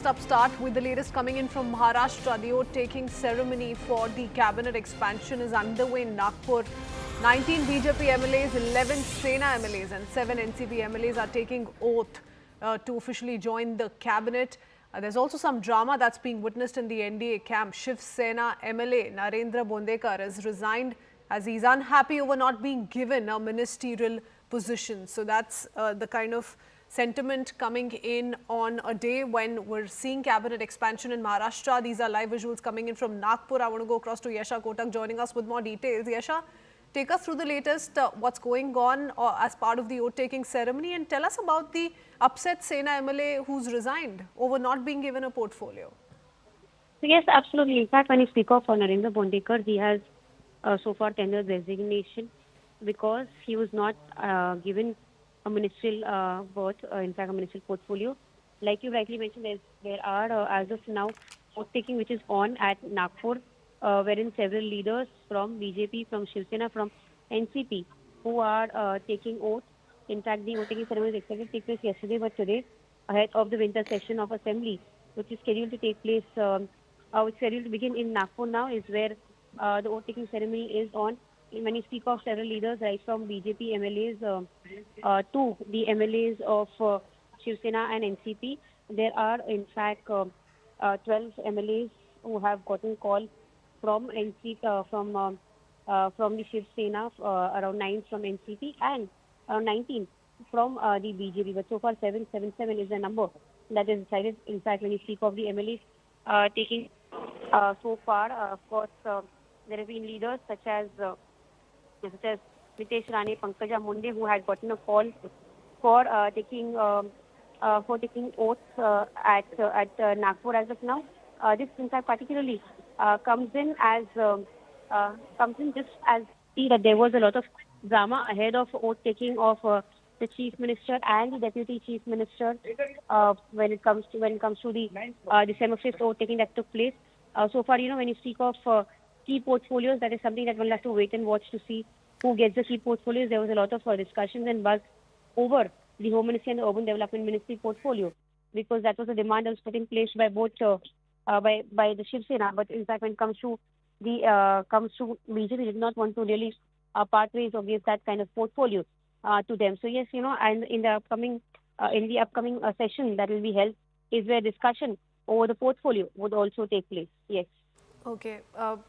Start with the latest coming in from Maharashtra. The oath-taking ceremony for the cabinet expansion is underway in Nagpur. 19 BJP MLAs, 11 Sena MLAs and 7 NCP MLAs are taking oath to officially join the cabinet. There's also some drama that's being witnessed in the NDA camp. Shiv Sena MLA Narendra Bondekar has resigned as he's unhappy over not being given a ministerial position. So that's the kind of sentiment coming in on a day when we're seeing cabinet expansion in Maharashtra. These are live visuals coming in from Nagpur. I want to go across to Yasha Kotak joining us with more details. Yasha, take us through the latest, what's going on as part of the oath-taking ceremony, and tell us about the upset Sena MLA who's resigned over not being given a portfolio. Yes, absolutely. In fact, when you speak of Narendra Bondekar, he has so far tendered resignation because he was not given a ministerial berth, in fact, a ministerial portfolio. Like you rightly mentioned, there are, as of now, oath-taking which is on at Nagpur, wherein several leaders from BJP, from Shiv Sena, from NCP, who are taking oath. In fact, the oath-taking ceremony was expected to take place yesterday, but today, ahead of the winter session of Assembly, which is scheduled to take place, which is scheduled to begin in Nagpur now, is where the oath-taking ceremony is on. When you speak of several leaders, right from BJP MLAs to the MLAs of Shiv Sena and NCP, there are in fact 12 MLAs who have gotten call from from the Shiv Sena, around 9 from NCP and around 19 from the BJP. But so far 777 is the number that is decided. In fact, when you speak of the MLAs taking so far, of course, there have been leaders such as Nitesh Rane, Pankaja Munde, who had gotten a call for taking oaths at Nagpur as of now. This, in fact, particularly comes in just as that there was a lot of drama ahead of oath taking of the Chief Minister and the Deputy Chief Minister when it comes to the December 5th oath taking that took place. So far, when you speak of key portfolios, that is something that we'll have to wait and watch to see who gets the key portfolios. There was a lot of discussions and buzz over the Home Ministry and the Urban Development Ministry portfolio, because that was a demand that was put in place by both by the Shiv Sena. But in fact, when it comes to BJP, did not want to really part ways or give that kind of portfolio to them. So yes, and in the upcoming session that will be held is where discussion over the portfolio would also take place. Yes. Okay.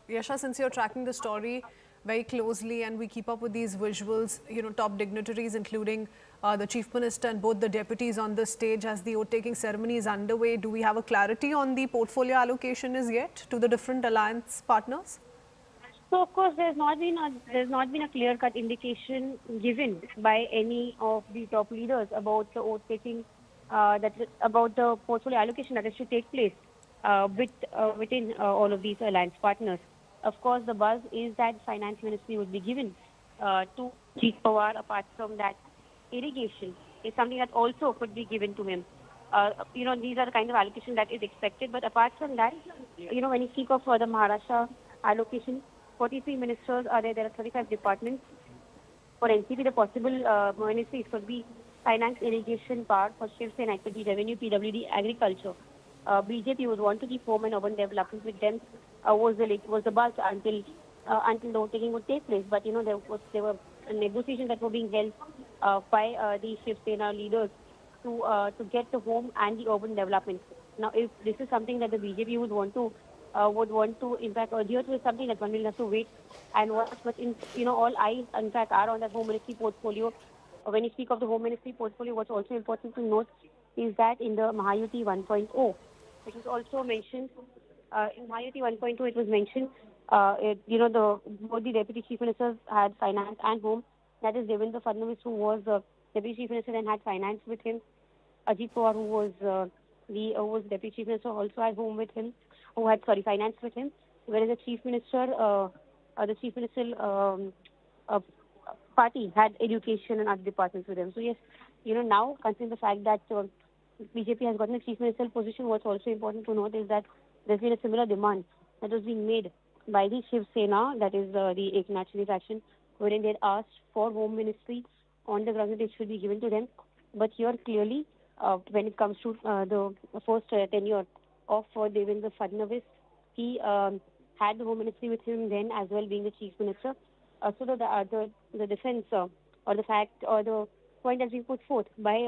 Yasha, since you're tracking the story very closely and we keep up with these visuals, top dignitaries, including the Chief Minister and both the deputies on the stage as the oath-taking ceremony is underway, do we have a clarity on the portfolio allocation as yet to the different alliance partners? So of course, there's not been a clear-cut indication given by any of the top leaders about the oath-taking, about the portfolio allocation that is to take place within all of these alliance partners. Of course, the buzz is that Finance Ministry would be given to Ajit Pawar. Apart from that, irrigation is something that also could be given to him. These are the kind of allocation that is expected. But apart from that, when you speak of the Maharashtra allocation, 43 ministers are there. There are 35 departments. For NCP, the possible ministries could be finance, irrigation, power. For Shiv Sena, it could be revenue, PWD, agriculture. BJP would want to keep home and urban development with them. Was the buzz until the oath-taking would take place. But there were negotiations that were being held by the Shiv Sena leaders to get the home and the urban development. Now, if this is something that the BJP would want to in fact adhere to, is something that one will have to wait and watch. But all eyes in fact are on that Home Ministry portfolio. When you speak of the Home Ministry portfolio, what's also important to note is that in the Mahayuti 1.0, which is also mentioned. In Mahayuti 1.2, it was mentioned, both the Deputy Chief Ministers had finance and home. That is Devendra Fadnavis, who was Deputy Chief Minister and had finance with him. Ajit Pawar, who was Deputy Chief Minister, also had home with him, finance with him. Whereas the Chief Minister, party had education and other departments with him. So yes, now considering the fact that BJP has gotten a Chief Ministerial position, what's also important to note is that there's been a similar demand that was being made by the Shiv Sena, that is the Eknath faction, wherein they had asked for Home Ministry on the ground that it should be given to them. But here clearly when it comes to the first tenure of Devendra Fadnavis. He had the Home Ministry with him then as well, being the Chief Minister. So the defense or the fact or the point that's been put forth by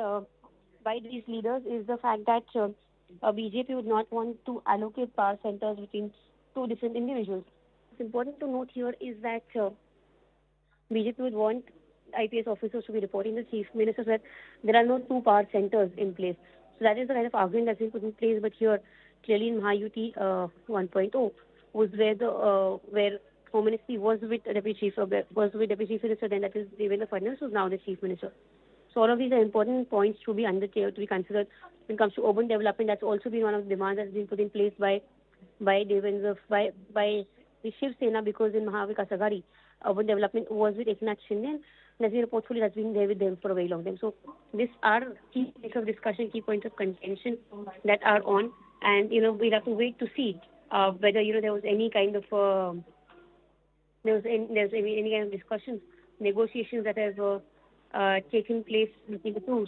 these leaders is the fact that BJP would not want to allocate power centers between two different individuals. What's important to note here is that BJP would want IPS officers to be reporting to Chief Minister that there are no two power centers in place. So that is the kind of argument that's been put in place. But here, clearly in Mahayuti 1.0 was where where Home Ministry was with Deputy Chief Minister, then that is Devendra Fadnavis, who's now the Chief Minister. So all of these are important points to be undertaken, to be considered when it comes to urban development. That's also been one of the demands that's been put in place by Devendra, by the Shiv Sena, because in Mahavikas Aghadi, urban development was with Eknath Shinde, and there's been a portfolio that's been there with them for a very long time. So these are key points of discussion, key points of contention that are on, and we'll have to wait to see whether there was any kind of any kind of discussions, negotiations that have taken place between the two.